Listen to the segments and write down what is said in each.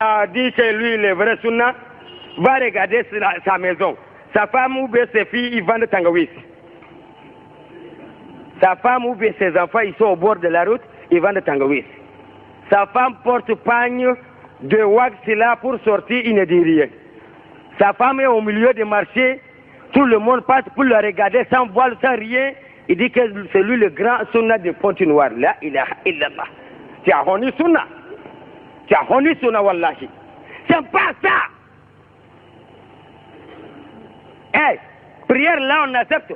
a dit que lui, le vrai sunna, va regarder sa maison. Sa femme ou bien ses filles, ils vendent tangawis. Sa femme ou bien ses enfants, ils sont au bord de la route, ils vendent tangawis. Sa femme porte pagne de wax là pour sortir, il ne dit rien. Sa femme est au milieu du marché, tout le monde passe pour le regarder sans voile, sans rien. Il dit que c'est lui le grand sunna de Pont-Noir. Là, il a illallah. Tu as honnu sunna. Tu as honnu sunna, wallahi. C'est pas ça. Hey, prière là, on accepte.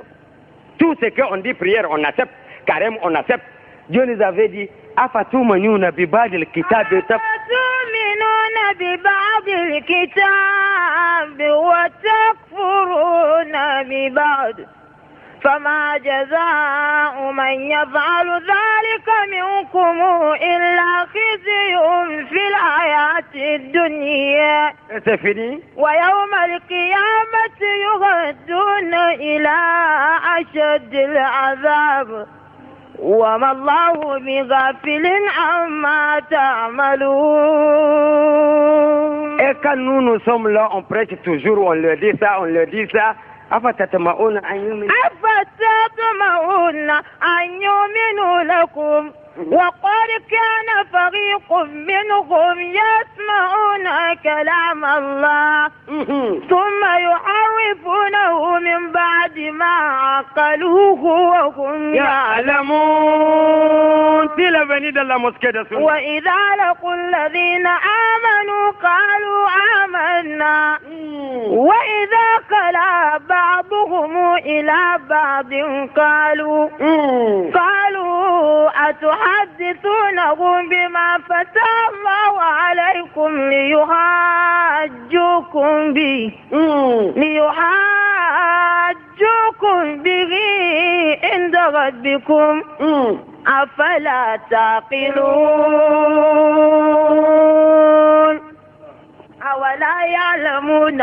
Tout ce qu'on dit prière, on accepte. Carême, on accepte. Dieu nous avait dit, Afatumanuna bibadil kitab أفتؤمنون ببعض الكتاب وتكفرون ببعض فما جزاء من يفعل ذلك منكم إلا خزي في الحياة الدنيا ويوم القيامة يردون إلى أشد العذاب وما الله بغافل عما تعملون. Et quand nous sommes là, on prêche toujours, on leur dit ça, on leur dit ça. أفتطمعون أن يؤمنوا لكم وقد كان فريق منهم يسمعون كلام الله ثم يحرفونه من بعد ما عقلوه وهم يعلمون. وإذا لقوا الذين آمنوا قالوا آمنا وإذا خلا بعضهم إلى بعض قالوا أتحدثونهم بما فتح الله عليكم ليحاجوكم به عند ربكم أفلا تعقلون. أولا يعلمون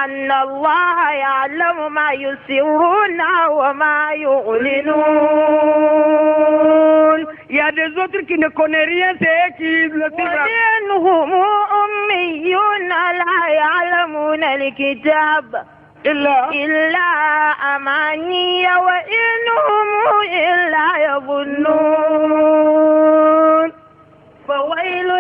أن الله يعلم ما يسرون وما يعلنون. Il y a des autres qui ne connaissent rien, c'est eux qui le savent. ومنهم أميون لا يعلمون الكتاب إلا أماني وإنهم إلا يظنون. فويل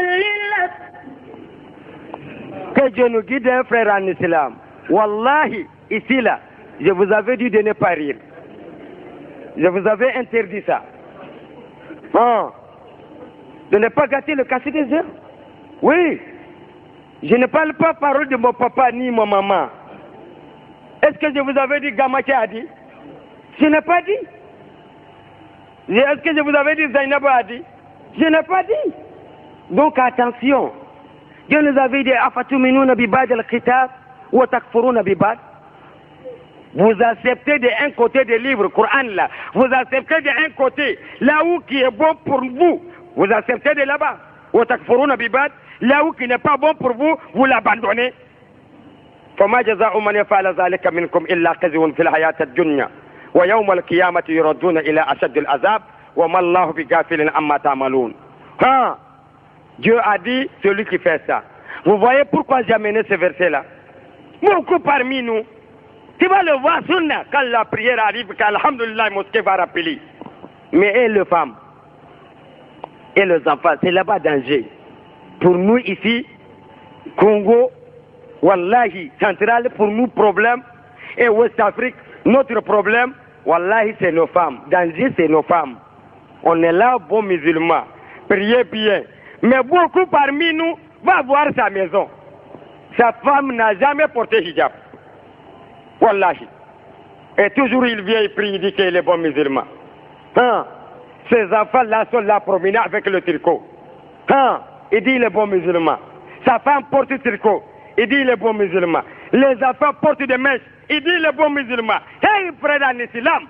Que Dieu nous guide, un frère en islam. Wallahi, ici là, je vous avais dit de ne pas rire. Je vous avais interdit ça. De ne pas gâter le cachet des yeux. Oui. Je ne parle pas parole de mon papa ni mon maman. Est-ce que je vous avais dit Gamache a dit? Je n'ai pas dit. Est-ce que je vous avais dit Zainab a dit? Je n'ai pas dit. Donc attention. Dieu nous avait dit Afatuminuna bibad al-kitab wa takfuruna bibad. Vous acceptez d'un côté des livres, Coran là. Vous acceptez d'un côté là où qui est bon pour vous. Vous acceptez de là-bas. Wa takfuruna bibad. Là où qui n'est pas bon pour vous, vous l'abandonnez. فما جزاء من يفعل ذلك منكم إلا خزي في الحياة الدنيا ويوم القيامة يردون إلى أشد العذاب وما الله بغافل عما تعملون. Dieu a dit, celui qui fait ça. Vous voyez pourquoi j'ai amené ce verset-là? Beaucoup parmi nous, tu vas le voir sunna, quand la prière arrive, quand alhamdulillah, la mosquée va rappeler. Mais et les femmes, et les enfants, c'est là-bas danger. Pour nous ici, Congo, Wallahi, central, pour nous, problème, et West Afrique, notre problème, Wallahi, c'est nos femmes. Danger, c'est nos femmes. On est là, bons musulmans. Priez bien. Mais beaucoup parmi nous va voir sa maison. Sa femme n'a jamais porté hijab. Wallahi. Et toujours il vient et prie, il dit qu'il est bon musulman. Ces enfants-là sont là promenés avec le tricot. Il dit il est bon musulman. Sa femme porte le tricot. Il dit il est bon musulman. Les enfants portent des mèches. Il dit il est bon musulman. Hey frère en islam.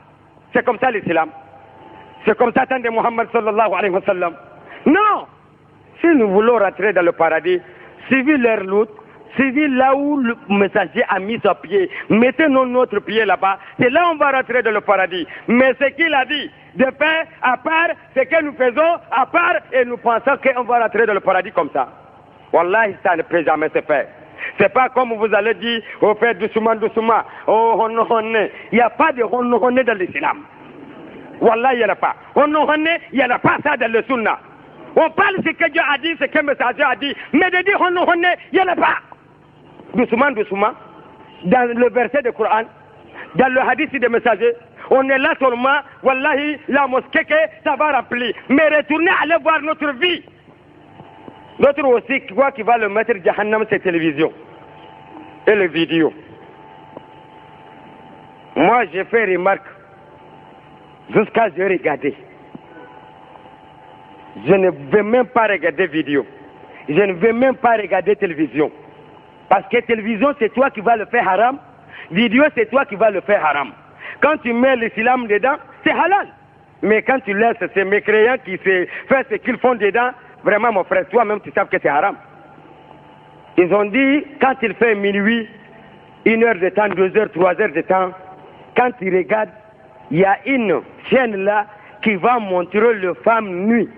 C'est comme ça l'islam. C'est comme ça tant de Muhammad sallallahu alayhi wa sallam. Non. Si nous voulons rentrer dans le paradis, suivez leur route, suivez là où le messager a mis son pied. Mettez-nous notre pied là-bas. C'est là où on va rentrer dans le paradis. Mais ce qu'il a dit, de faire à part, ce que nous faisons à part, et nous pensons qu'on va rentrer dans le paradis comme ça. Wallahi, ça ne peut jamais se faire. C'est pas comme vous allez dire, on fait doucement, doucement, oh, il n'y a pas de honne dans l'islam. Wallah, il n'y en a pas. Honne, il n'y en a pas ça dans le sunna. On parle ce que Dieu a dit, ce que le messager a dit, mais de dire honne, il n'y en a pas. Doucement, doucement, dans le verset du Coran, dans le hadith des messagers, on est là seulement, wallahi, la mosquée, ça va remplir. Mais retournez, allez voir notre vie. L'autre aussi, quoi qui va le mettre Jahannam, c'est télévision et les vidéos. Moi, j'ai fait remarque jusqu'à je regarder. Je ne veux même pas regarder vidéo. Je ne veux même pas regarder télévision. Parce que télévision, c'est toi qui vas le faire haram. Vidéo, c'est toi qui vas le faire haram. Quand tu mets l'islam dedans, c'est halal. Mais quand tu laisses ces mécréants qui font ce qu'ils font dedans, vraiment, mon frère, toi-même, tu sais que c'est haram. Ils ont dit, quand il fait minuit, 1 heure de temps, 2 heures, 3 heures de temps, quand tu regardes, il y a une chaîne là qui va montrer les femmes nues.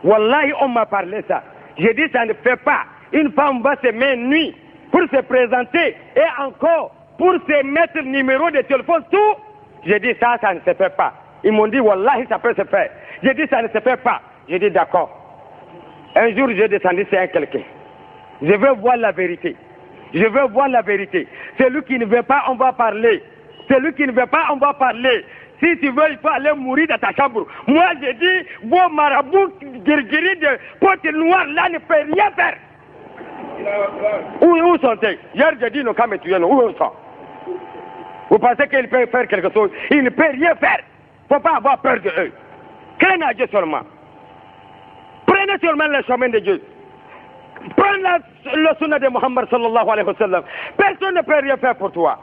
Wallahi, on m'a parlé ça. J'ai dit, ça ne fait pas. Une femme va se mettre nuit pour se présenter et encore pour se mettre le numéro de téléphone, tout. J'ai dit, ça ne se fait pas. Ils m'ont dit, Wallahi, ça peut se faire. J'ai dit, ça ne se fait pas. J'ai dit, d'accord. Un jour, j'ai descendu chez quelqu'un. Je veux voir la vérité. Je veux voir la vérité. Celui qui ne veut pas, on va parler. Celui qui ne veut pas, on va parler. Si tu veux, il faut aller mourir dans ta chambre. Moi, j'ai dit, vos marabouts guéris de potes noirs là ne peuvent rien faire. Où sont-ils? Hier, j'ai dit, nos cas me tuer, où ils sont? Vous pensez qu'ils peuvent faire quelque chose? Ils ne peuvent rien faire. Il ne faut pas avoir peur de eux. Craignez à Dieu seulement. Prenez seulement le chemin de Dieu. Prenez le sunna de Muhammad sallallahu alayhi wa sallam. Personne ne peut rien faire pour toi.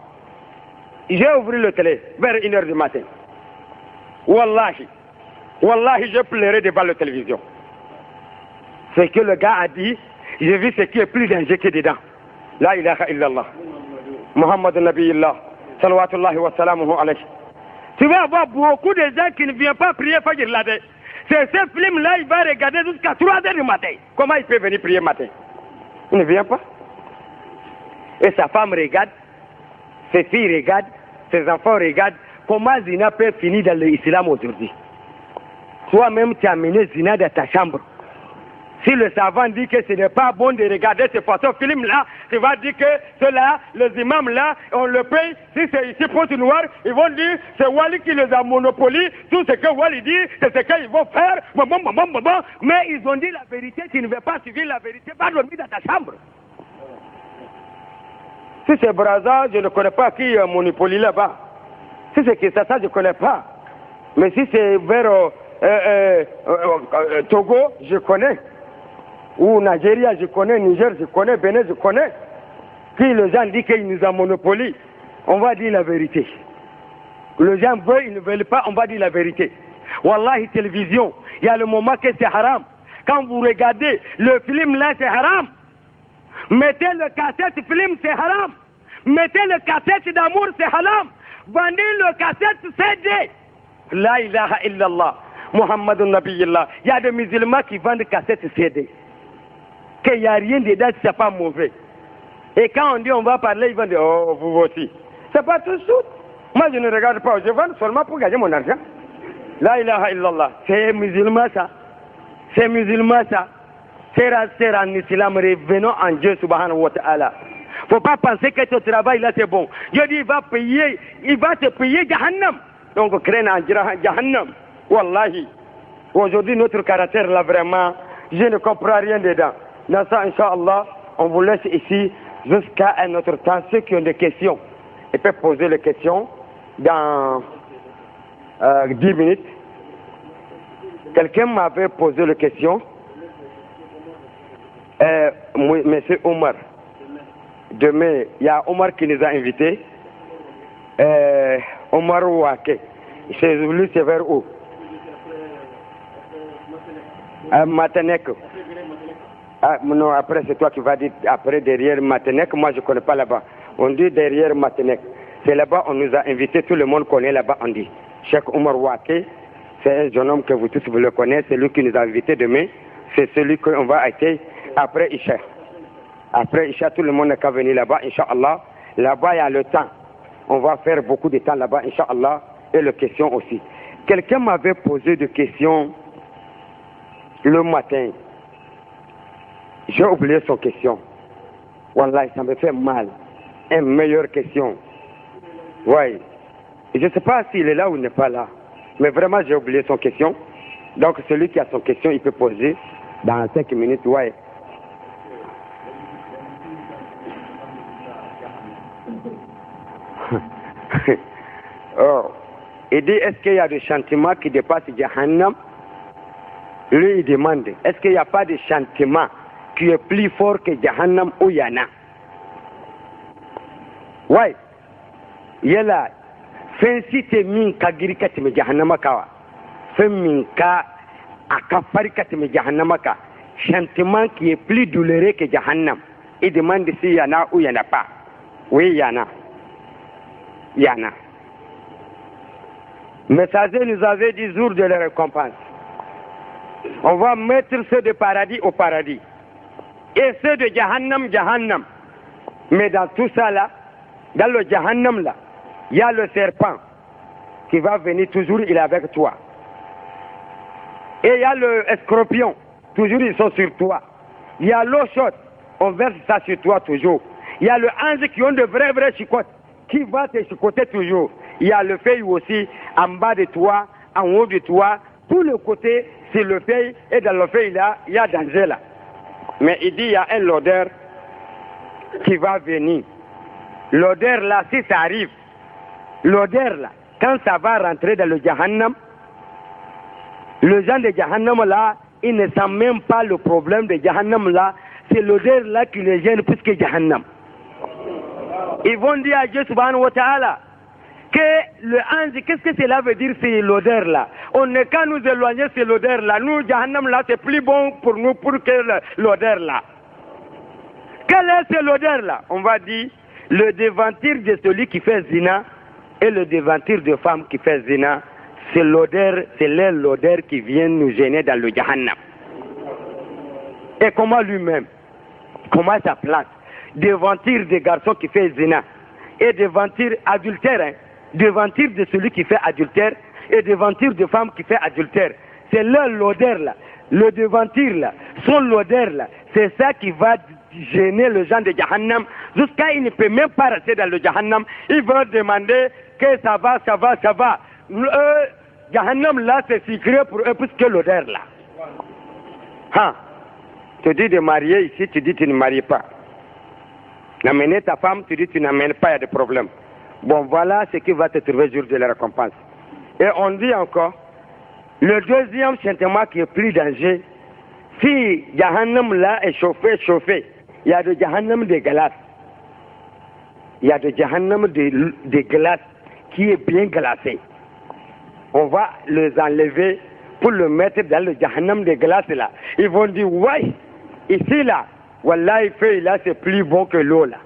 J'ai ouvert le télé vers 1 heure du matin. Wallahi, je pleurais devant la télévision. Ce que le gars a dit, j'ai vu ce qui est plus dangereux que dedans. La ilaha illallah. Muhammad Nabiyillah. Salawatullahi wa salamuhu alayhi. Tu vas avoir beaucoup de gens qui ne viennent pas prier Fajr là-dedans. C'est ce film-là, il va regarder jusqu'à 3 heures du matin. Comment il peut venir prier matin? Il ne vient pas. Et sa femme regarde, ses filles regardent, ses enfants regardent. Comment Zina peut finir dans l'islam aujourd'hui? Toi-même, tu as mené Zina dans ta chambre. Si le savant dit que ce n'est pas bon de regarder ce façon film-là, tu vas dire que ceux-là, les imams-là, on le paye. Si c'est ici Pointe Noire, ils vont dire c'est Wali qui les a monopolisés. Tout ce que Wali dit, c'est ce qu'ils vont faire. Mais ils ont dit la vérité. Tu ne veux pas suivre la vérité, va dormir dans ta chambre. Si c'est Brazza, je ne connais pas qui monopolise là-bas. Si c'est que ça, je ne connais pas. Mais si c'est vers Togo, je connais. Ou Nigeria, je connais, Niger, je connais, Bénin, je connais. Qui les gens disent qu'ils nous ont monopole, on va dire la vérité. Les gens veulent, ils ne veulent pas, on va dire la vérité. Wallahi, télévision, il y a le moment que c'est haram. Quand vous regardez le film là, c'est haram. Mettez le cassette film, c'est haram. Mettez le cassette d'amour, c'est haram. Vendez le cassette CD. La ilaha illallah. Muhammadun Nabiyillah. Il y a des musulmans qui vendent cassettes CD. Qu'il n'y a rien dedans, c'est pas mauvais. Et quand on dit on va parler, ils vont dire oh, vous aussi. C'est pas tout de suite. Moi, je ne regarde pas. Je vends seulement pour gagner mon argent. La ilaha illallah. C'est musulman ça. C'est musulman ça. C'est en islam. Revenons en Dieu subhanahu wa ta'ala. Faut pas penser que ton travail là c'est bon. Dieu dit il va te payer Jahannam. Donc craigne en Jahannam. Wallahi. Aujourd'hui notre caractère là vraiment, je ne comprends rien dedans. Dans ça, Inch'Allah, on vous laisse ici jusqu'à un autre temps. Ceux qui ont des questions, ils peuvent poser les questions dans 10 minutes. Quelqu'un m'avait posé la question. Monsieur Omar. Demain, il y a Omar qui nous a invités. Omar Ouake. C'est lui, c'est vers où? Matenek. Ah, non, après c'est toi qui vas dire après derrière Matenek. Moi je ne connais pas là-bas. On dit derrière Matenek. C'est là-bas, on nous a invités, tout le monde connaît là-bas, on dit. Cheikh Omar Ouake, c'est un jeune homme que vous tous vous le connaissez, c'est lui qui nous a invités demain. C'est celui qu'on va accueillir après Isha. Après Isha, tout le monde n'a qu'à venir là-bas, Inch'Allah. Là-bas, il y a le temps. On va faire beaucoup de temps là-bas, Inch'Allah. Et les questions aussi. Quelqu'un m'avait posé des questions le matin. J'ai oublié son question. Wallah, ça me fait mal. Une meilleure question. Oui. Je ne sais pas s'il est là ou il n'est pas là. Mais vraiment, j'ai oublié son question. Donc, celui qui a son question, il peut poser dans 5 minutes. Ouais. Oh. Il dit, est-ce qu'il y a des châtiments qui dépassent Jahannam? Lui, il demande, est-ce qu'il n'y a pas de châtiment qui est plus fort que Jahannam ou Yana? Ouais. Il y a là. Fin si te min ka girika te me Jahannama kawa. Fin min ka akafarika te me Jahannama ka. Châtiment qui est plus douloureux que Jahannam. Il demande s'il y en a ou il n'y en a pas. Oui, il y en a. Il y en a. Messager nous avait dit jour de la récompense. On va mettre ceux de paradis au paradis. Et ceux de Jahannam, Jahannam. Mais dans tout ça là, dans le Jahannam là, il y a le serpent qui va venir toujours, il est avec toi. Et il y a le scorpion, toujours ils sont sur toi. Il y a l'eau chaude, on verse ça sur toi toujours. Il y a le ange qui ont de vrais chicottes, qui va te chicoter toujours. Il y a le feuille aussi, en bas de toi, en haut de toi, tout le côté, c'est le feuille, et dans le feuille là, il y a danger là. Mais il dit, il y a un l'odeur qui va venir. L'odeur là, si ça arrive, l'odeur là, quand ça va rentrer dans le Jahannam, le gens de Jahannam là, ils ne sentent même pas le problème de Jahannam là, c'est l'odeur là qui les gêne plus que Jahannam. Ils vont dire à Dieu subhanahu wa ta'ala, que le ange, qu'est-ce que cela veut dire, c'est l'odeur là? On n'est qu'à nous éloigner, c'est l'odeur là. Nous, Jahannam là, c'est plus bon pour nous pour que l'odeur là. Quelle est l'odeur là? On va dire, le devantir de celui qui fait zina et le devantir de femme qui fait zina, c'est l'odeur, c'est l'odeur qui vient nous gêner dans le Jahannam. Et comment lui-même, comment sa place, devantir des garçons qui fait zina et devantir adultère, hein? Devantir de celui qui fait adultère et devantir de femme qui fait adultère. C'est l'odeur là, le devantir là, son l'odeur là, c'est ça qui va gêner le gens de Jahannam jusqu'à il ne peut même pas rester dans le Jahannam. Il va demander que ça va. Jahannam là c'est secret pour eux plus que l'odeur là. Hein? Tu dis de marier ici, tu dis tu ne maries pas. N'amener ta femme, tu dis tu n'amènes pas, il y a des problèmes. Bon, voilà ce qui va te trouver jour de la récompense. Et on dit encore, le deuxième châtiment qui est plus dangereux, si Jahannam là est chauffé, il y a de Jahannam de glace. Il y a de Jahannam de glace qui est bien glacé. On va les enlever pour le mettre dans le Jahannam de glace là. Ils vont dire, ouais, ici là, voilà, il fait là, c'est plus bon que l'eau là.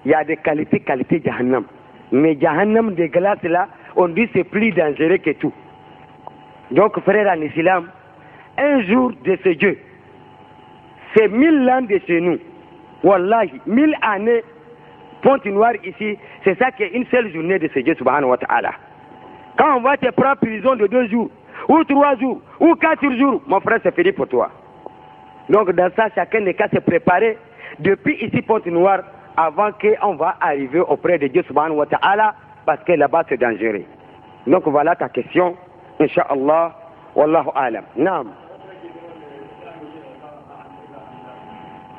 Il y a des qualités Jahannam. Mais Jahannam de glace là, on dit c'est plus dangereux que tout. Donc frère en islam, un jour de ce Dieu, c'est 1000 ans de chez nous. Wallahi, 1000 années, Pointe-Noire ici, c'est ça qui est une seule journée de ce Dieu subhanahu wa ta'ala. Quand on va te prendre prison de 2 jours, ou 3 jours, ou 4 jours, mon frère, c'est fini pour toi. Donc dans ça, chacun n'est qu'à se préparer depuis ici Pointe-Noire avant qu'on va arriver auprès de Dieu subhanahu wa ta'ala, parce que là-bas c'est dangereux. Donc voilà ta question, Inch'Allah, Wallahu alam. Naam.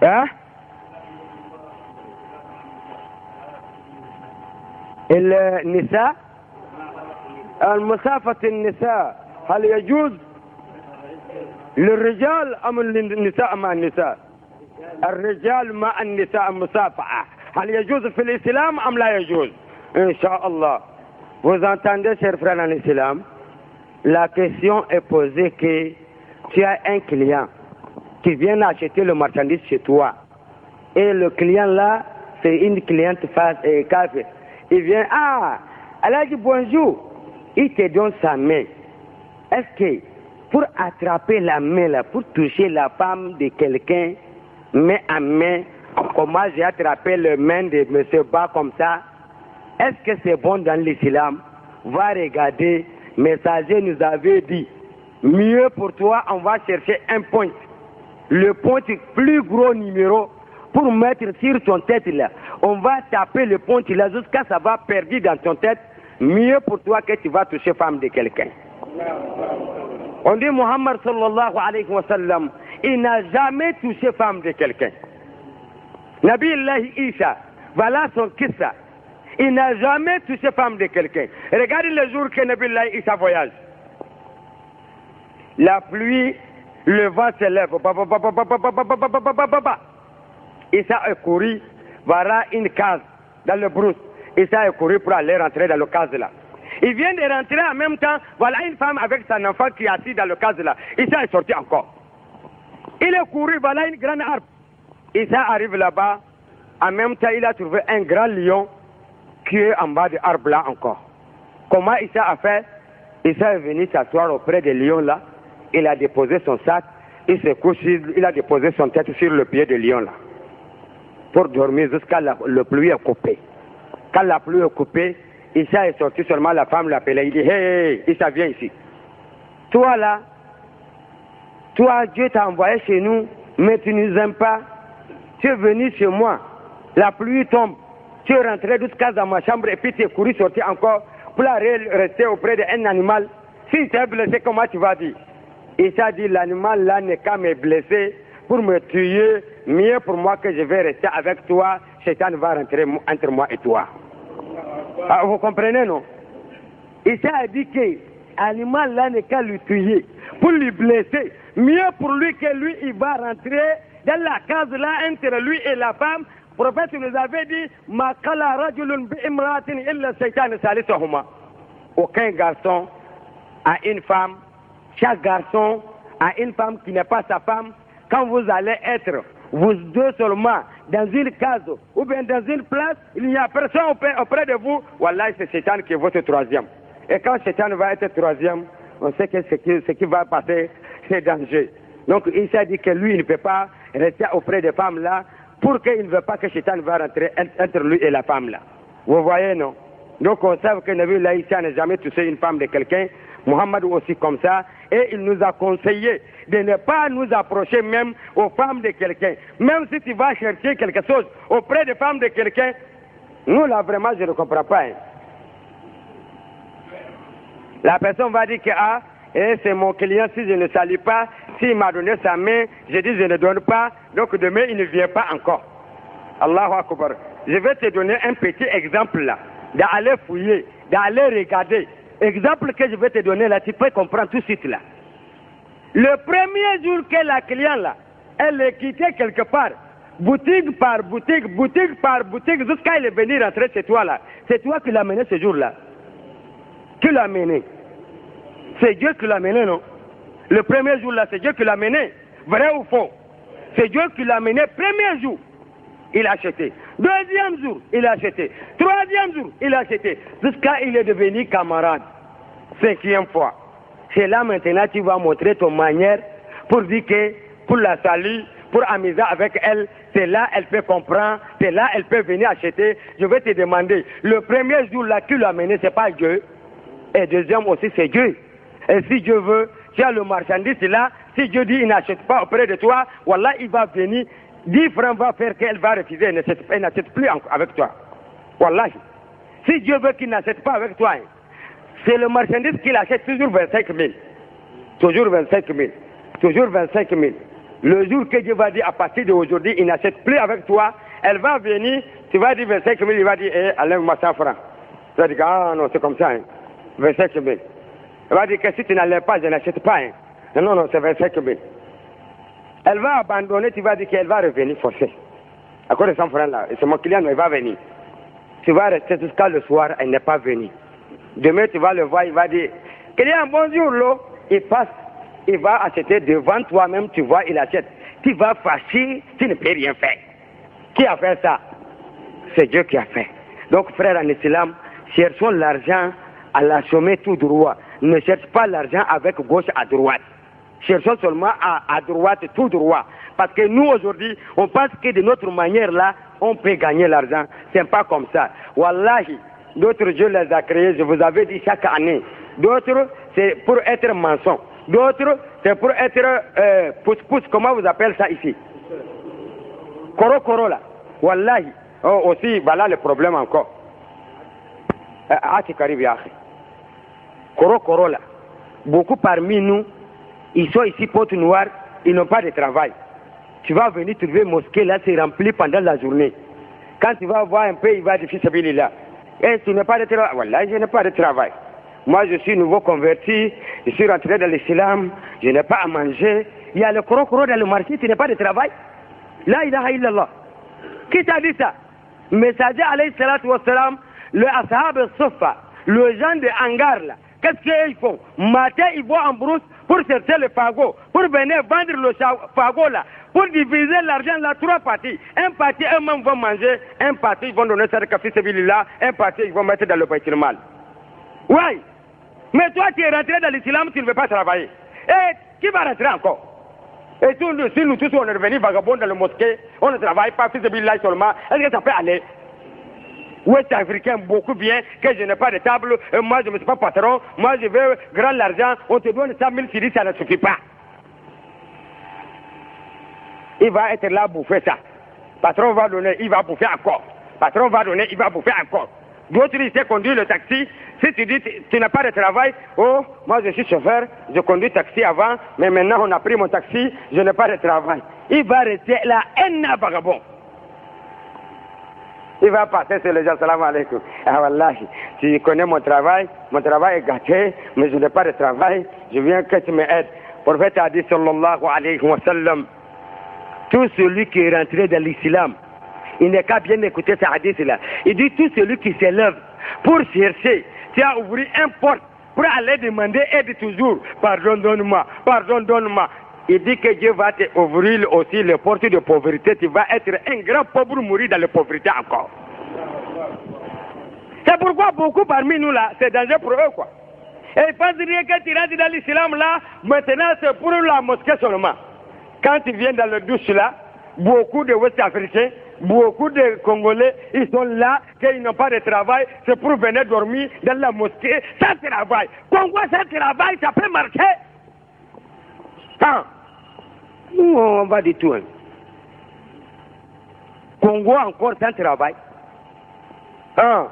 Hein? النساء المسافة النساء هل يجوز للرجال أم النساء مع النساء؟ الرجال مع النساء المصافحة هل يجوز في الإسلام أم لا يجوز؟ إن شاء الله. Vous entendez, chers frères en islam, la question est posée que tu as un client qui vient acheter le marchandise chez toi et le client là, c'est une cliente kafir. Il vient, elle a dit bonjour, il te donne sa main. Est-ce que pour attraper la main là, pour toucher la femme de quelqu'un, main à main, comme moi j'ai attrapé le main de M. Ba comme ça, est-ce que c'est bon dans l'islam? Va regarder, messager nous avait dit, mieux pour toi, on va chercher un point. Le point plus gros numéro pour mettre sur ton tête là. On va taper le point là jusqu'à ça va perdu dans ton tête. Mieux pour toi que tu vas toucher femme de quelqu'un. On dit Muhammad sallallahu alayhi wa sallam, il n'a jamais touché femme de quelqu'un. Nabi Allah Isa, voilà son kissa. Il n'a jamais touché femme de quelqu'un. Regardez le jour que Nabi Allah Isa voyage. La pluie, le vent se lève. Isa a couru, voilà une case dans le brousse. Isa a couru pour aller rentrer dans le case là. Il vient de rentrer en même temps, voilà une femme avec son enfant qui est assise dans le case là. Isa est sorti encore. Il est couru, voilà une grande arbre. Isa arrive là-bas, en même temps il a trouvé un grand lion qui est en bas de l'arbre là encore. Comment Isa a fait? Isa est venu s'asseoir auprès des lions là. Il a déposé son sac, il s'est couché, il a déposé son tête sur le pied du lion là. Pour dormir jusqu'à la pluie est coupée. Quand la pluie est coupée, Isa est sorti seulement, la femme l'appelait, il dit, hey, Isa viens ici. Toi là, toi Dieu t'a envoyé chez nous, mais tu ne nous aimes pas. Tu es venu chez moi, la pluie tombe, tu es rentré jusqu'à dans ma chambre et puis tu es couru sorti encore pour rester auprès d'un animal. Si tu es blessé, comment tu vas dire? Isa dit, l'animal là n'est qu'à me blesser pour me tuer, mieux pour moi que je vais rester avec toi, Satan va rentrer entre moi et toi. Ah, vous comprenez, non? Isa a dit que l'animal là n'est qu'à lui tuer, pour lui blesser, mieux pour lui que lui, il va rentrer dans la case là entre lui et la femme. Le prophète nous avait dit, Ma kala rajulun bi imratin illa shaytan salisuhuma. Aucun garçon a une femme, chaque garçon a une femme qui n'est pas sa femme. Quand vous allez être, vous deux seulement, dans une case ou bien dans une place, il n'y a personne auprès de vous. Wallah, c'est Satan qui est votre troisième. Et quand Satan va être troisième, on sait que ce qui va passer, c'est danger. Donc il s'est dit que lui, il ne peut pas rester auprès des femmes là, pour qu'il ne veut pas que Satan va rentrer entre lui et la femme là. Vous voyez, non? Donc on sait que Nabi Laïssa n'a jamais touché une femme de quelqu'un. Muhammad aussi comme ça. Et il nous a conseillé de ne pas nous approcher même aux femmes de quelqu'un. Même si tu vas chercher quelque chose auprès des femmes de quelqu'un, nous là vraiment je ne comprends pas. Hein. La personne va dire que c'est mon client, si je ne salue pas, s'il m'a donné sa main, je dis je ne donne pas, donc demain il ne vient pas encore. Allahu Akbar. Je vais te donner un petit exemple là, d'aller fouiller, d'aller regarder. Exemple que je vais te donner là, tu peux comprendre tout de suite là. Le premier jour que la cliente là, elle est quittée quelque part, boutique par boutique, boutique par boutique, jusqu'à elle est venue rentrer chez toi là. C'est toi qui l'as mené ce jour-là. Qui l'a mené? C'est Dieu qui l'a mené, non? Le premier jour là, c'est Dieu qui l'a mené. Vrai ou faux? C'est Dieu qui l'a mené. Premier jour, il a acheté. Deuxième jour, il a acheté. Troisième jour, il a acheté. Jusqu'à il est devenu camarade. Cinquième fois. C'est là maintenant tu vas montrer ton manière pour dire que pour la saluer, pour amuser avec elle, c'est là elle peut comprendre, c'est là elle peut venir acheter. Je vais te demander, le premier jour là qui l'a mené, c'est pas Dieu. Et deuxième aussi, c'est Dieu. Et si Dieu veut, tu as le marchandise là, si Dieu dit il n'achète pas auprès de toi, voilà, il va venir, 10 francs va faire qu'elle va refuser, elle n'achète plus avec toi. Voilà. Si Dieu veut qu'il n'achète pas avec toi, c'est le marchandise qu'il achète toujours 25 000. Toujours 25 000. Toujours 25 000. Le jour que Dieu va dire à partir d'aujourd'hui, il n'achète plus avec toi, elle va venir, tu vas dire 25 000, il va dire, enlève-moi 100 francs. Tu vas dire, ah non, c'est comme ça, 25 000. Elle va dire que si tu n'enlèves pas, je n'achète pas. Non, non, c'est 25 000. Elle va abandonner, tu vas dire qu'elle va revenir forcer. À cause de 100 francs là, c'est mon client, mais il va venir. Tu vas rester jusqu'à le soir, elle n'est pas venue. Demain, tu vas le voir, il va dire, client, bonjour, l'eau. Il passe, il va acheter devant toi-même, tu vois, il achète. Tu vas fâcher, tu ne peux rien faire. Qui a fait ça? C'est Dieu qui a fait. Donc, frère en islam, cherchons l'argent à la sommet tout droit. Ne cherche pas l'argent avec gauche à droite. cherchons seulement à droite, tout droit. Parce que nous, aujourd'hui, on pense que de notre manière là, on peut gagner l'argent. C'est pas comme ça. Wallahi, d'autres, Dieu les a créés, je vous avais dit chaque année. D'autres, c'est pour être maçon. D'autres, c'est pour être pouce-pouce. Comment vous appelez ça ici? Koro là. Wallahi. Oh, aussi, voilà le problème encore. Koro là. Beaucoup parmi nous, ils sont ici porte noire, ils n'ont pas de travail. Tu vas venir trouver mosquée là, c'est rempli pendant la journée. Quand tu vas voir un peu, il va dire fils là. Et tu n'as pas de travail. Voilà, je n'ai pas de travail. Moi, je suis nouveau converti, je suis rentré dans l'islam, je n'ai pas à manger. Il y a le koro dans le marché, tu n'as pas de travail. La ilaha illallah. Qui t'a dit ça? Messager alayhi salatu wa salam, le ashab al-Sufa, le gens de hangar là. Qu'est-ce qu'ils font? Matin, ils vont en brousse pour chercher le fagot, pour venir vendre le fagot là, pour diviser l'argent là, 3 parties. Un parti, eux-mêmes vont manger, un parti, ils vont donner ça de café là, un parti, ils vont mettre dans le bâtiment mal. Oui. Mais toi, tu es rentré dans l'islam, tu ne veux pas travailler. Et qui va rentrer encore? Et si nous tous, on est revenus vagabonds dans le mosquée, on ne travaille pas, fils de là seulement, est-ce que ça peut aller? Ouest africain, beaucoup bien, que je n'ai pas de table, moi je ne suis pas patron, moi je veux grand l'argent, on te donne 100 000 cedis, ça ne suffit pas. Il va être là bouffer ça. Patron va donner, il va bouffer encore. Patron va donner, il va bouffer encore. D'autres, ils savent conduire le taxi. Si tu dis, tu n'as pas de travail, oh, moi je suis chauffeur, je conduis taxi avant, mais maintenant on a pris mon taxi, je n'ai pas de travail. Il va rester là, un vagabond. Il va passer sur les gens, salam alaikum. Ah wallahi, tu connais mon travail est gâté, mais je n'ai pas de travail, je viens que tu m'aides. Le prophète a dit, sallallahu alayhi wa sallam, tout celui qui est rentré dans l'islam, il n'est qu'à bien écouter ce hadith-là. Il dit, tout celui qui s'élève pour chercher, tu as ouvert un porte pour aller demander aide toujours. Pardon, donne-moi, pardon, donne-moi. Il dit que Dieu va te ouvrir aussi les portes de pauvreté. Tu vas être un grand pauvre mourir dans la pauvreté encore. C'est pourquoi beaucoup parmi nous là, c'est dangereux pour eux quoi. Et ils pensent rien que tu rentres dans l'islam là, maintenant c'est pour la mosquée seulement. Quand tu viens dans le douche là, beaucoup de Ouest-Africains, beaucoup de Congolais, ils sont là, qu'ils n'ont pas de travail, c'est pour venir dormir dans la mosquée, sans travail. Congo, sans travail, ça peut marcher. Hein? Nous, on va du tout. Hein. Congo encore sans travail. Hein?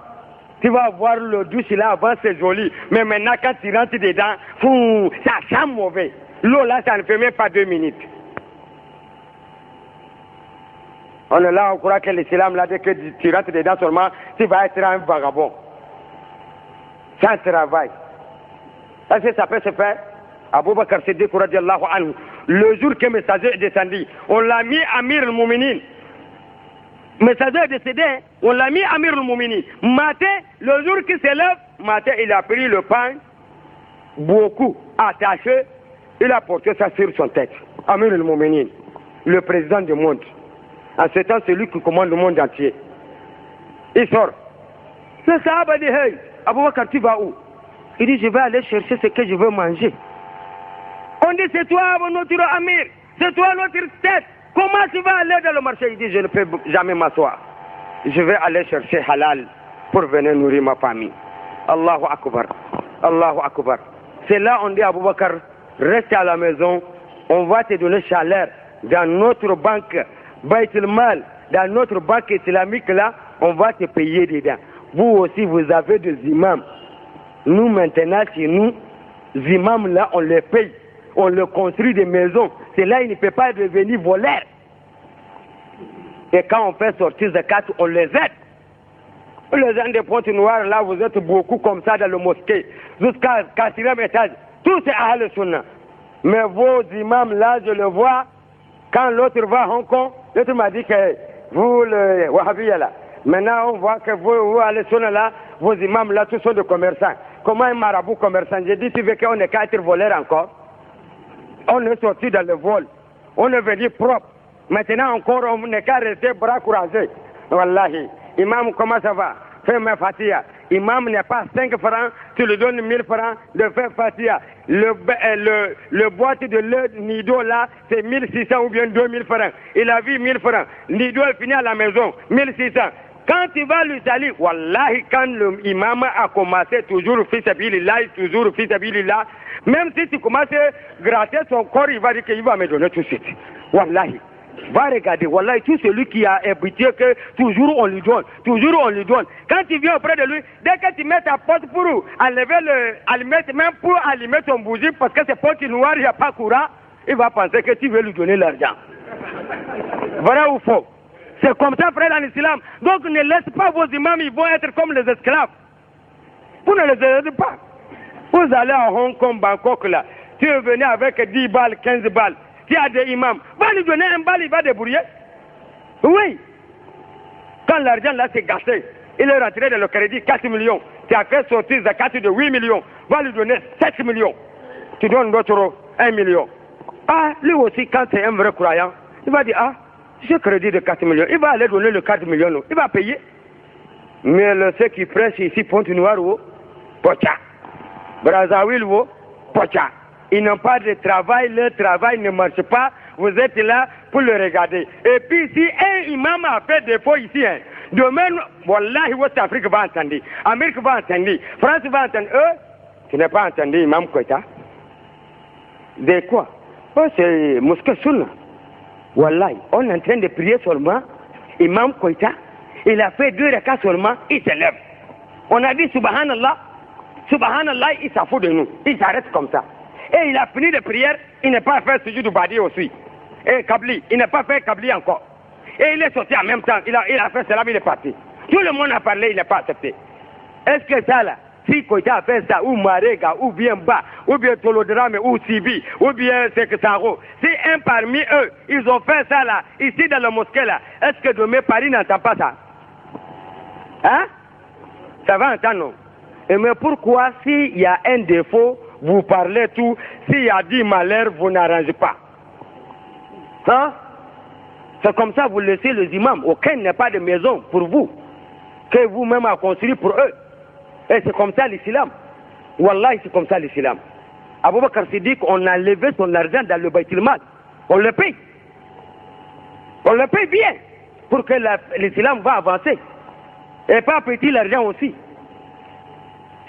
Tu vas voir le douche là, avant c'est joli, mais maintenant quand tu rentres dedans, fou, ça sent mauvais. L'eau là, ça ne fait même pas 2 minutes. On est là, on croit que l'islam, là, dès que tu rentres dedans seulement, tu vas être un vagabond. Sans travail. Est-ce que ça peut se faire? Abu Bakr Siddiq radiallahu anhu, le jour que le messager est descendu, on l'a mis Amir al-Mouminin. Le messager est décédé, on l'a mis Amir al-Mouminin. Matin, le jour qu'il se lève, matin, il a pris le pain, beaucoup attaché, il a porté ça sur son tête. Amir al-Mouminin, le président du monde. En ce temps, c'est lui qui commande le monde entier. Il sort. Le sahaba dit, hey, Abu Bakr, tu vas où? Il dit, je vais aller chercher ce que je veux manger. On dit, c'est toi notre Amir, c'est toi notre tête. Comment tu vas aller dans le marché? Il dit, je ne peux jamais m'asseoir. Je vais aller chercher halal pour venir nourrir ma famille. Allahu Akbar. Allahu Akbar. C'est là on dit à Abu Bakr, reste à la maison, on va te donner chaleur dans notre banque. Baitul Mal, dans notre banque islamique là, on va te payer dedans. Vous aussi, vous avez des imams. Nous maintenant, chez nous, les imams là, on les paye. On leur construit des maisons. C'est là, ils ne peuvent pas devenir voleurs. Et quand on fait sortir zakat, on les aide. Les gens des pointes noires là, vous êtes beaucoup comme ça dans le mosquée. Jusqu'à 4e étage. Tout c'est Ahl Sunnah. Mais vos imams là, je le vois, quand l'autre va à Hong Kong, l'autre m'a dit que vous, le Wahhabiyya là, maintenant on voit que vous allez sonner là, vos imams là, tous sont des commerçants. Comment un marabout commerçant? J'ai dit, tu veux qu'on est qu'à être voleur encore? On est sorti dans le vol. On est venu propre. Maintenant encore, on n'est qu'à rester bras courageux. Wallahi. Imam, comment ça va? Fais ma fatia. Imam n'est pas 5 francs tu lui donnes 1000 francs de faire Fatia. Le boîte de lait Nido là, c'est 1600 ou bien 2000 francs. Il a vu 1000 francs. Nido est fini à la maison, 1600. Quand tu vas lui salir, wallahi, quand l'imam a commencé toujours fils abilillah, toujours fils abilillah, même si tu commences à gratter son corps, il va dire qu'il va me donner tout de suite. Wallahi. Va regarder, wallahi, tout celui qui a habitué que toujours on lui donne, toujours on lui donne. Quand tu viens auprès de lui, dès que tu mets ta porte pour enlever allumette, même pour allumer ton bougie, parce que c'est porte noire, il n'y a pas courant, il va penser que tu veux lui donner l'argent. Vrai ou faux? C'est comme ça, frère, en islam. Donc ne laisse pas vos imams, ils vont être comme les esclaves. Vous ne les aidez pas. Vous allez à Hong Kong, Bangkok, là. Tu es venu avec 10 balles, 15 balles. Tu as des imams. Va lui donner un balle, il va débrouiller. Oui. Quand l'argent là s'est gâché, il est rentré dans le crédit 4 millions. Tu as fait sortir zakat de 8 millions. Va lui donner 7 millions. Tu donnes l'autre 1 million. Ah, lui aussi, quand c'est un vrai croyant, il va dire, ah, j'ai crédit de 4 millions. Il va aller donner le 4 millions. Il va payer. Mais ceux qui prêchent ici, Pointe-Noire, pocha. Brazzaville, pocha. Ils n'ont pas de travail, leur travail ne marche pas. Vous êtes là pour le regarder. Et puis, si un imam a fait défaut ici, demain, wallahi, West Afrique va entendre. Amérique va entendre. France va entendre. Tu n'as pas entendu Imam Koïta? De quoi? Oh, c'est mosquée Sunna. Wallahi, on est en train de prier seulement. Imam Koïta, il a fait 2 rakats seulement, il se lève. On a dit Subhanallah. Subhanallah, il s'en fout de nous. Il s'arrête comme ça. Et il a fini de prière, il n'a pas fait sujet du Badi aussi. Et Kabli, il n'a pas fait Kabli encore. Et il est sorti en même temps, il a fait cela, il est parti. Tout le monde a parlé, il n'a pas accepté. Est-ce que ça là, si Koïta a fait ça, ou Marega, ou bien Ba, ou bien Tolodrame, ou Sibi, ou bien Sekesaro, si un parmi eux, ils ont fait ça là, ici dans la mosquée là, est-ce que demain Paris n'entend pas ça? Hein? Ça va entendre, non? Et mais pourquoi, s'il y a un défaut, vous parlez tout, s'il y a 10 malheurs, vous n'arrangez pas? Hein? C'est comme ça, vous laissez les imams. Aucun n'a pas de maison pour vous, que vous-même avez construit pour eux. Et c'est comme ça l'islam. Wallah, c'est comme ça l'islam. Abou Bakr Siddiq, on a levé son argent dans le Baytul Mal. On le paye. On le paye bien pour que l'islam va avancer. Et pas petit l'argent aussi.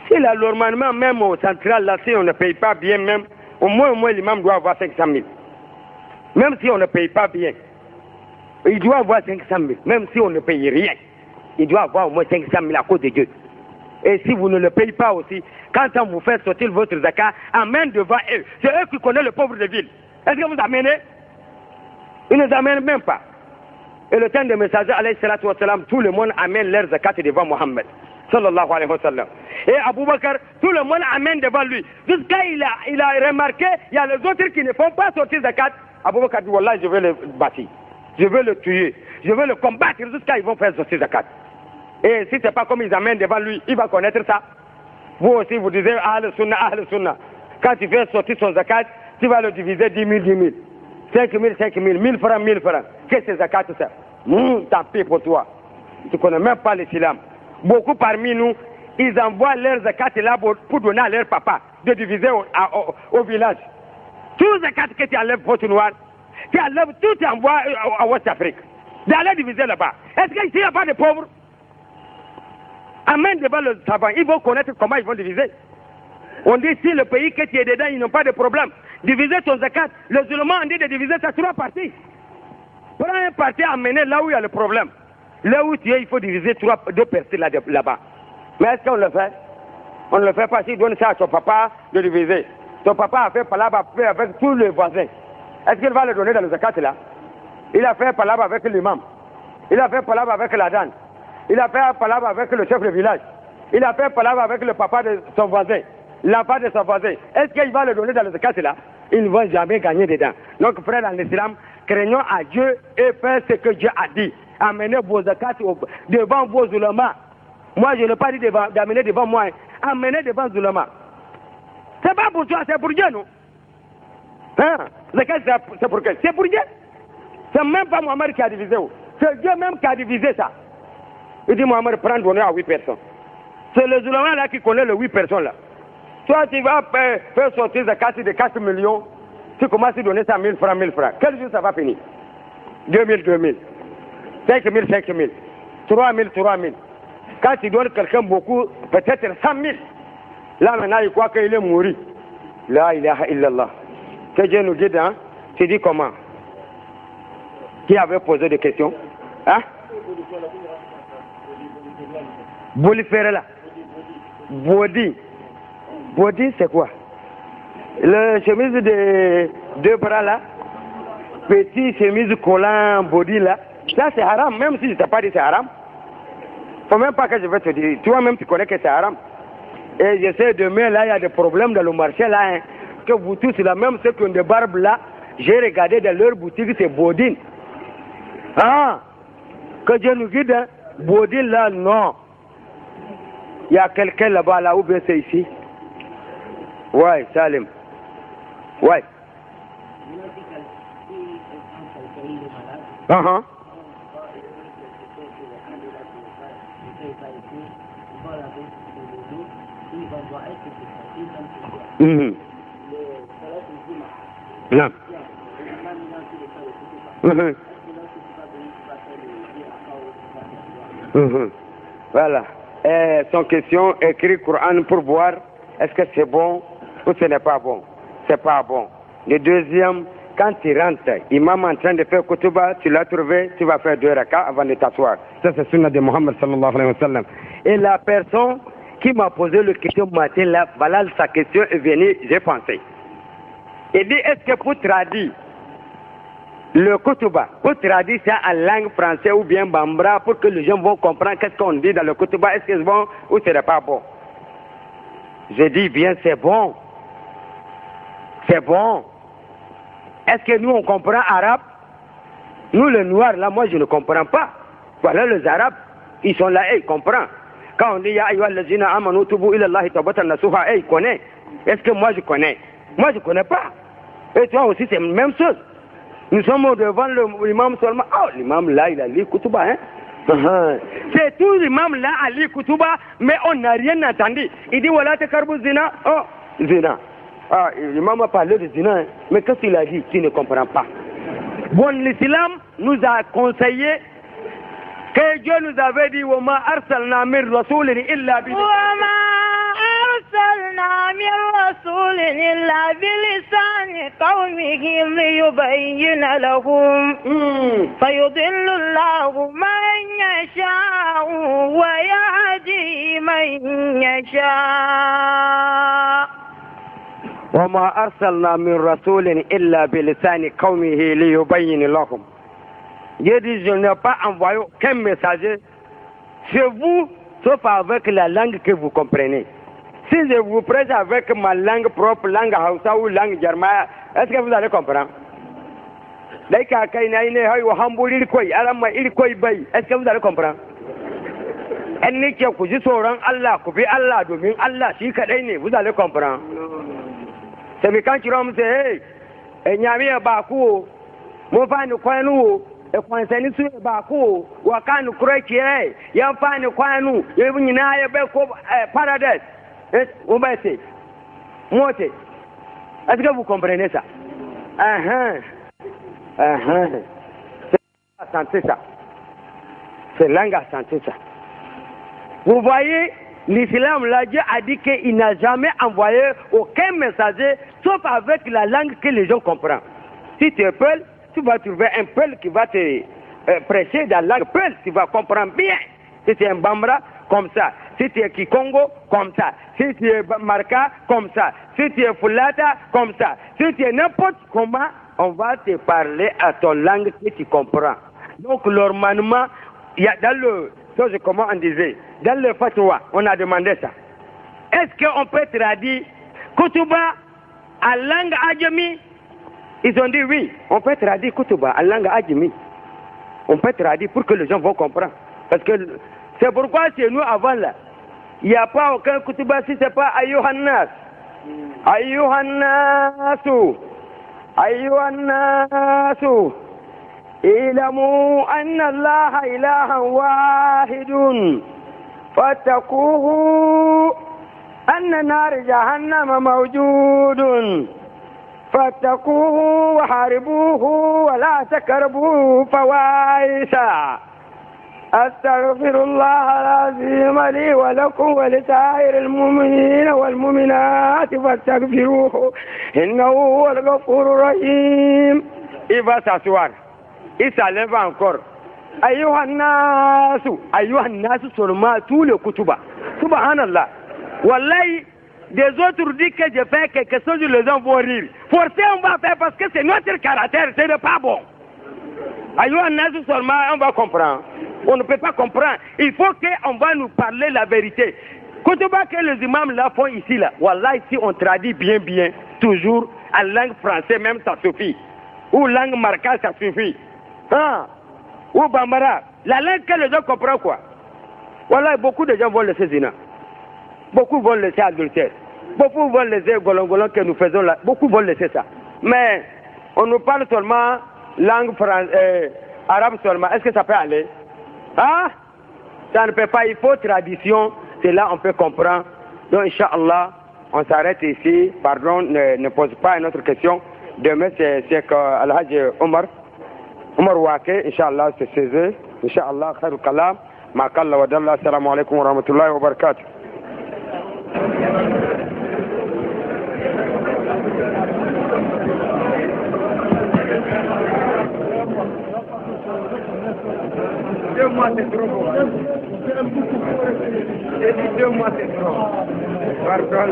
Si là, normalement, même au central, là, si on ne paye pas bien, même, au moins l'imam doit avoir 500 000. Même si on ne paye pas bien, il doit avoir 500 000. Même si on ne paye rien, il doit avoir au moins 500 000 à cause de Dieu. Et si vous ne le payez pas aussi, quand on vous fait sortir votre zakat, amène devant eux. C'est eux qui connaissent le pauvre de ville. Est-ce que vous amenez? Ils ne nous amènent même pas. Et le temps des messagers, alayhi salatu wa salam, tout le monde amène leur zakat devant Mohammed. Sallallahu alayhi wa sallam. Et Abou Bakr, tout le monde amène devant lui. Jusqu'à il a remarqué, il y a les autres qui ne font pas sortir zakat. Abou Bakr dit, wallah, je vais le bâtir. Je vais le tuer. Je vais le combattre jusqu'à ils vont faire sortir zakat. Et si ce n'est pas comme ils amènent devant lui, il va connaître ça. Vous aussi, vous disiez, Ahl Sunnah, Ahl Sunnah. Quand tu fais sortir son zakat, tu vas le diviser 10 000, 10 000. 5 000, 5 000, 1000 francs, 1000 francs. Qu'est-ce que c'est zakat, tout ça? Tant pis pour toi. Tu ne connais même pas l'islam. Beaucoup parmi nous, ils envoient leurs zakat là pour donner à leur papa, de diviser au village. Tout zakat que tu enlèves pour noir, tu enlèves tout, tu envoies à West Afrique. D'aller diviser là-bas. Est-ce qu'ici, il n'y a pas de pauvres? Amène devant le savant, ils vont connaître comment ils vont diviser. On dit si le pays que tu es dedans, ils n'ont pas de problème. Diviser ton zakat, le musulman on dit de diviser ça 3 parties. Prends un parti amener là où il y a le problème. Là où tu es, il faut diviser 2 parties là-bas. Mais est-ce qu'on le fait? On ne le fait pas. S'il donne ça à ton papa de diviser. Ton papa a fait palabre avec tous les voisins. Est-ce qu'il va le donner dans le zakat là? Il a fait palabre avec l'imam. Il a fait palabre avec la dame. Il a fait palabre avec le chef de village. Il a fait palabre avec le papa de son voisin. L'enfant de son voisin. Est-ce qu'il va le donner dans le zakat là? Ils ne vont jamais gagner dedans. Donc frère dans l'islam, craignons à Dieu et faites ce que Dieu a dit. Amenez vos zakats devant vos ulémas. Moi je n'ai pas dit d'amener devant moi. Amenez devant les ulémas. C'est pas pour toi, c'est pour Dieu, non? Hein? Zakat c'est pour quel? C'est pour Dieu. C'est même pas Mohamed qui a divisé. C'est Dieu même qui a divisé ça. Il dit Mohamed prend donner à 8 personnes. C'est le Zulama là qui connaît les 8 personnes là. Toi, tu vas faire sortir zakat de 4 millions, tu commences à donner ça 1000 francs, 1000 francs. Quel jour ça va finir? 2000, 2000. 5000, 5000. 3000, 3000. Quand tu donnes quelqu'un beaucoup, peut-être 100 000. Là maintenant, il croit qu'il est mort. La ilaha illallah. Que Dieu nous guide, hein? Tu dis comment? Qui avait posé des questions? Hein? Bolifère là. Body. Body, c'est quoi? Le chemise de 2 bras là. Petit chemise collant body là. Ça c'est haram, même si je ne t'ai pas dit c'est haram. Faut même pas que je vais te dire. Toi-même tu connais que c'est haram. Et je sais demain là il y a des problèmes dans le marché là. Hein, que vous tous là, même ceux qui ont des barbes là, j'ai regardé dans leur boutique, c'est Bodine. Ah, que Dieu nous guide, hein? Bodine là, non. Il y a quelqu'un là-bas, là, où bien c'est ici? Ouais, Salim. Ouais. Uh-huh. Mm-hmm. Non. Mm-hmm. Mm-hmm. Voilà. Son question, écrit Coran pour boire, est-ce que c'est bon ou ce n'est pas bon? C'est pas bon. Le deuxième, quand tu rentres, imam en train de faire kutuba, tu l'as trouvé, tu vas faire 2 rakas avant de t'asseoir. Ça c'est sunna de Muhammad sallallahu alayhi wa sallam. Et la personne qui m'a posé la question matin là, voilà sa question est venue, j'ai pensé. Il dit, est-ce que pour traduire le kutuba, pour traduire ça en langue française ou bien bambara, pour que les gens vont comprendre qu'est-ce qu'on dit dans le kutuba, est-ce que c'est bon ou ce n'est pas bon? Je dis bien, c'est bon. C'est bon. Est-ce que nous, on comprend arabe? Nous, les noirs, là, moi, je ne comprends pas. Voilà, les arabes, ils sont là et ils comprennent. Quand on dit, ya ayyuha allazina amanu tubu ila Allahi tawbatan nasuha, ils connaissent. Est-ce que moi, je connais? Moi, je ne connais pas. Et toi aussi, c'est la même chose. Nous sommes devant l'imam seulement. Oh, l'imam là, il a lu Kutuba, hein? C'est tout l'imam là a lu Kutuba, mais on n'a rien entendu. Il dit, voilà, te karbu zina. Oh, zina. Ah, l'imam a parlé de zina, hein? Mais qu'est-ce qu'il a dit? Tu ne comprends pas. Bon, l'islam nous a conseillé que Dieu nous avait dit, وَمَا أَرْسَلْنَا مِنْ رَسُولٍ إِلَّا أرسلنا من رسول إلا بلسان قومه ليبين لهم فيضل الله من يشاء ويهدي من يشاء وما أرسلنا من رسول إلا بلسان قومه ليبين لهم. Dieu dit, je n'ai pas envoyé aucun messager chez vous, sauf avec la langue que vous comprenez. Si je vous prêche avec ma langue propre, langue Hausa ou langue Germaya, est-ce que vous allez comprendre? Est-ce que vous allez comprendre? Vous allez comprendre. C'est quand tu rentres, hey, ekwansani su ba ko wa kan kureki ya fani kwanu ya bunyina ya be ko paradise on va essayer moté est-ce que vous comprenez ça? C'est santé ça, c'est langue à santé ça. Vous voyez, l'islam là, Dieu a dit qu'il n'a jamais envoyé aucun messager sauf avec la langue que les gens comprennent. Si tu es peul, tu vas trouver un peul qui va te prêcher dans la langue peul, tu vas comprendre bien. Si tu es un Bambara, comme ça. Si tu es Kikongo, comme ça. Si tu es Marka, comme ça. Si tu es Fulata, comme ça. Si tu es n'importe comment, on va te parler à ton langue que tu comprends. Donc, normalement, il y a dans le, comment on disait, dans le fatwa, on a demandé ça. Est-ce qu'on peut traduire Kutuba en langue adjami? Ils ont dit oui, on peut traduire Kutuba en langue adjami. On peut traduire pour que les gens vont comprendre. Parce que c'est pourquoi chez nous avant là, il n'y a pas aucun Kutuba si ce n'est pas Ayyuhannas. Ayyuhannasu. Ayyuhannasu. Ilamu anna Allah ilahan wahidun. فاتقوه أن نار جهنم موجود فاتقوه وحاربوه ولا تقربوا فواحش أستغفر الله العظيم لي ولكم ولسائر المؤمنين والمؤمنات فاستغفروه إنه هو الغفور الرحيم. Il va s'asseoir. Il s'enlève encore. أيها الناس seulement tous les kutuba. Subhanallah. Wallahi, des autres disent que je fais quelque chose, les gens vont rire. Forcé, on va faire parce que c'est notre caractère, ce n'est pas bon. Ayouh, Nazu seulement, on va comprendre. On ne peut pas comprendre. Il faut qu'on va nous parler la vérité. Quand on voit que les imams là font ici, là, voilà, ici on traduit bien, toujours, en langue française même, ça suffit. Ou langue marquée, ça suffit. Hein? Ou Bambara. La langue que les gens comprennent quoi? Voilà, beaucoup de gens vont laisser Zina. Beaucoup vont laisser adultère. Beaucoup vont laisser golongolon que nous faisons là. Beaucoup vont laisser ça. Mais on nous parle seulement langue arabe seulement. Est-ce que ça peut aller? Ah, ça ne peut pas. Il faut tradition. C'est là on peut comprendre. Donc, Inch'Allah, on s'arrête ici. Pardon, ne pose pas une autre question. Demain, c'est que Al-Hajj Omar Wake, Inch'Allah, c'est César. Inch'Allah, khairul kalam. Ma'akalla wa dalla. Assalamu alaikum wa rahmatullahi wa barakatuh. Deux mois c'est trop bon. J'ai dit 2 mois c'est trop. Pardon.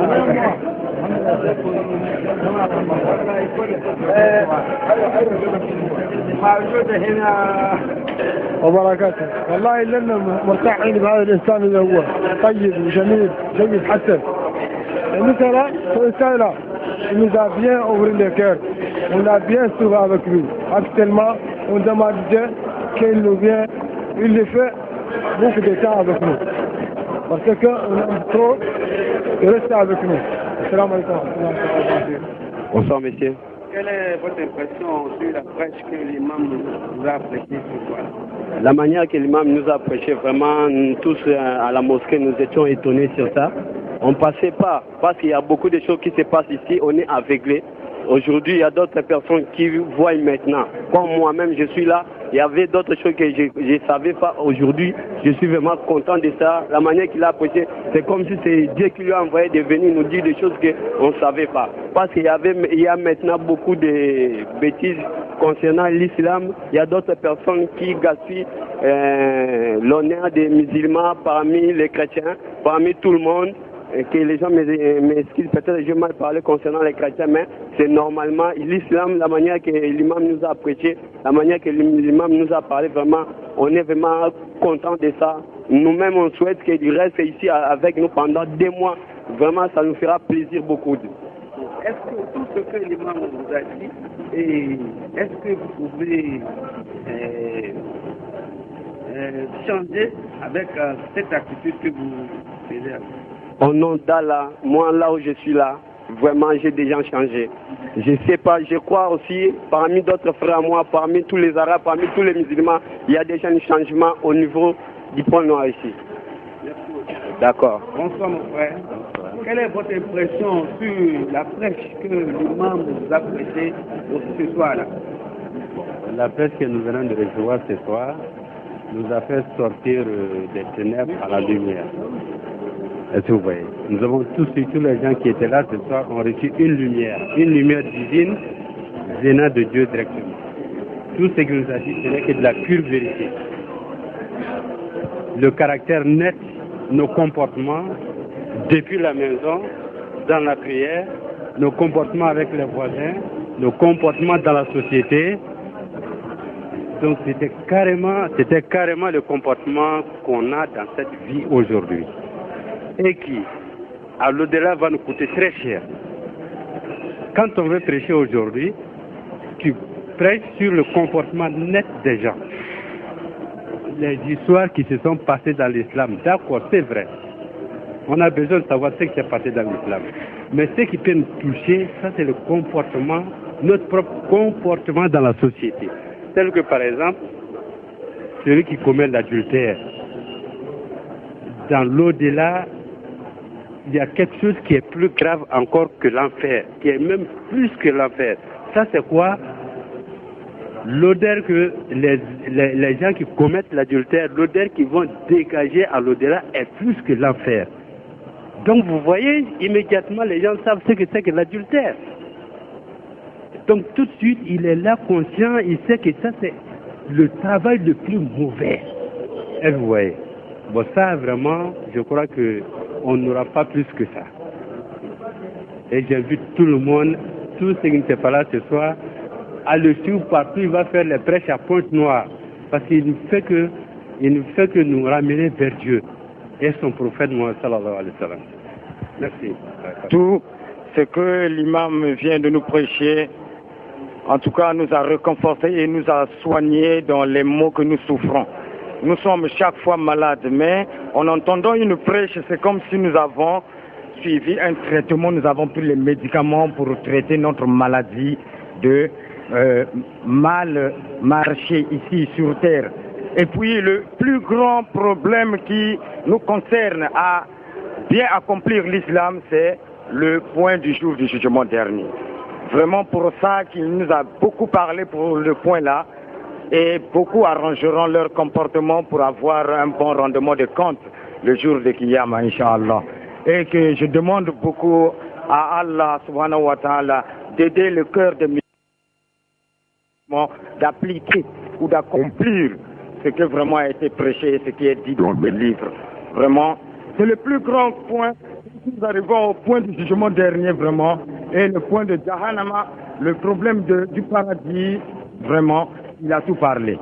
وبركاته. والله لنا مرتاحين بهذا الانسان اللي هو طيب وجميل جيد حسن. مثلا سؤال il nous a bien ouvert le cœur, on a bien souri avec lui. Actuellement, on demande qu'il nous vienne, il le fait beaucoup de temps avec nous. Parce qu'on aime trop de rester avec nous. Assalamu alaikum. Bonsoir, messieurs. Quelle est votre impression sur la prêche que l'imam nous a prêchée ce soir? La manière que l'imam nous a prêché, vraiment, nous tous à la mosquée, nous étions étonnés sur ça. On ne passait pas, parce qu'il y a beaucoup de choses qui se passent ici, on est aveuglés. Aujourd'hui, il y a d'autres personnes qui voient maintenant. Comme moi-même, je suis là, il y avait d'autres choses que je ne savais pas. Aujourd'hui, je suis vraiment content de ça. La manière qu'il a prêché, c'est comme si c'est Dieu qui lui a envoyé de venir nous dire des choses qu'on ne savait pas. Parce qu'il y a maintenant beaucoup de bêtises concernant l'islam. Il y a d'autres personnes qui gaspillent l'honneur des musulmans parmi les chrétiens, parmi tout le monde. Que les gens m'excusent, peut-être j'ai mal parlé concernant les chrétiens, mais c'est normalement l'islam, la manière que l'imam nous a prêché, la manière que l'imam nous a parlé, vraiment, on est vraiment content de ça. Nous-mêmes, on souhaite qu'il reste ici avec nous pendant 2 mois. Vraiment, ça nous fera plaisir beaucoup. Est-ce que tout ce que l'imam vous a dit, est-ce que vous pouvez changer avec cette attitude que vous faisiez? Au nom d'Allah, moi là où je suis là, vraiment j'ai déjà changé. Je sais pas, je crois aussi, parmi d'autres frères à moi, parmi tous les Arabes, parmi tous les musulmans, il y a déjà un changement au niveau du point noir ici. D'accord. Bonsoir mon frère. Quelle est votre impression sur la prêche que l'imam vous a prêchée ce soir-là? La prêche que nous venons de recevoir ce soir nous a fait sortir des ténèbres à la lumière. Est-ce que vous voyez? Nous avons tous les gens qui étaient là ce soir ont reçu une lumière divine venant de Dieu directement. Tout ce qu'il nous a dit, ce n'est que de la pure vérité. Le caractère net, nos comportements depuis la maison, dans la prière, nos comportements avec les voisins, nos comportements dans la société. Donc c'était carrément le comportement qu'on a dans cette vie aujourd'hui. Et qui, à l'au-delà, va nous coûter très cher. Quand on veut prêcher aujourd'hui, tu prêches sur le comportement net des gens. Les histoires qui se sont passées dans l'islam, d'accord, c'est vrai. On a besoin de savoir ce qui s'est passé dans l'islam. Mais ce qui peut nous toucher, ça c'est le comportement, notre propre comportement dans la société. Tel que par exemple, celui qui commet l'adultère. dans l'au-delà, il y a quelque chose qui est plus grave encore que l'enfer, qui est même plus que l'enfer. Ça, c'est quoi? L'odeur que les gens qui commettent l'adultère, l'odeur qu'ils vont dégager à l'au-delà est plus que l'enfer. Donc vous voyez, immédiatement les gens savent ce que c'est que l'adultère. Donc tout de suite, il est là conscient, il sait que ça c'est le travail le plus mauvais. Et vous voyez, bon ça vraiment, je crois qu'on n'aura pas plus que ça. Et j'invite tout le monde, tous ceux qui n'étaient pas là ce soir, à le suivre partout, il va faire les prêches à Pointe-Noire. Parce qu'il ne fait que nous ramener vers Dieu et son prophète Mohammed sallallahu alayhi wa sallam. Merci. Tout ce que l'imam vient de nous prêcher, en tout cas, nous a réconfortés et nous a soignés dans les maux que nous souffrons. Nous sommes chaque fois malades, mais en entendant une prêche, c'est comme si nous avons suivi un traitement, nous avons pris les médicaments pour traiter notre maladie de mal marcher ici sur terre. Et puis le plus grand problème qui nous concerne à bien accomplir l'islam, c'est le point du jour du jugement dernier. Vraiment pour ça qu'il nous a beaucoup parlé pour le point là, et beaucoup arrangeront leur comportement pour avoir un bon rendement de compte le jour de Qiyamah, Inch'Allah. Et que je demande beaucoup à Allah subhanahu wa ta'ala d'aider le cœur de d'appliquer ou d'accomplir ce qui vraiment a été prêché, ce qui est dit dans le livre. Vraiment, c'est le plus grand point. Nous arrivons au point du jugement dernier, vraiment, et le point de Jahannama, le problème du paradis, vraiment, il a tout parlé.